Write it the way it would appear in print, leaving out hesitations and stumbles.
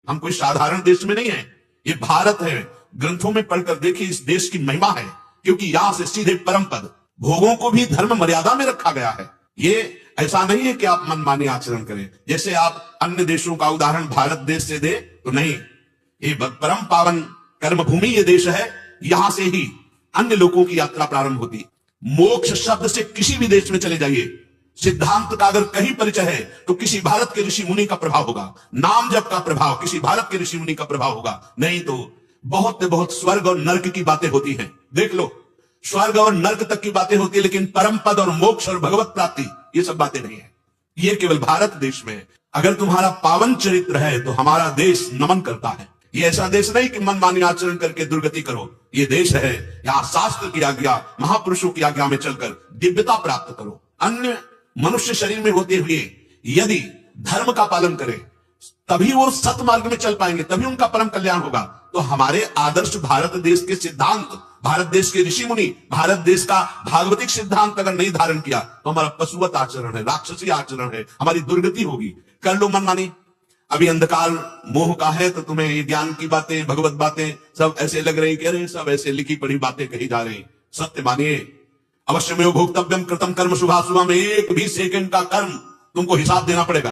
हम कोई साधारण देश में नहीं है, ये भारत है। ग्रंथों में पढ़कर देखिए, इस देश की महिमा है, क्योंकि यहां से सीधे परम पद, भोगों को भी धर्म मर्यादा में रखा गया है। ये ऐसा नहीं है कि आप मनमानी आचरण करें, जैसे आप अन्य देशों का उदाहरण भारत देश से दे तो नहीं। ये परम पावन कर्म भूमि ये देश है, यहां से ही अन्य लोगों की यात्रा प्रारंभ होती। मोक्ष शब्द से किसी भी देश में चले जाइए, सिद्धांत का अगर कहीं परिचय है तो किसी भारत के ऋषि मुनि का प्रभाव होगा, नाम जप का प्रभाव किसी भारत के ऋषि मुनि का प्रभाव होगा, नहीं तो बहुत स्वर्ग और नर्क की बातें होती हैं। देख लो, स्वर्ग और नर्क तक की बातें होती है, लेकिन परम पद और मोक्ष और भगवत प्राप्ति ये सब बातें नहीं है। ये केवल भारत देश में। अगर तुम्हारा पावन चरित्र है तो हमारा देश नमन करता है। ये ऐसा देश नहीं कि मनमानी आचरण करके दुर्गति करो। ये देश है, यहाँ शास्त्र की आज्ञा, महापुरुषों की आज्ञा में चलकर दिव्यता प्राप्त करो। अन्य मनुष्य शरीर में होते हुए यदि धर्म का पालन करें तभी वो सतमार्ग में चल पाएंगे, तभी उनका परम कल्याण होगा। तो हमारे आदर्श भारत देश के सिद्धांत, भारत देश के ऋषि मुनि, भारत देश का भागवतिक सिद्धांत अगर नहीं धारण किया तो हमारा पशुवत आचरण है, राक्षसी आचरण है, हमारी दुर्गति होगी। कर लो मनमानी। अभी अंधकार मोह का है तो तुम्हें ये ज्ञान की बातें, भगवत बातें सब ऐसे लग रही, कह रहे सब ऐसे लिखी पढ़ी बातें कही जा रही। सत्य मानिए, अवश्य में भोक्तव्यम कृतम कर्म शुभाशुभम, एक भी सेकंड का कर्म तुमको हिसाब देना पड़ेगा।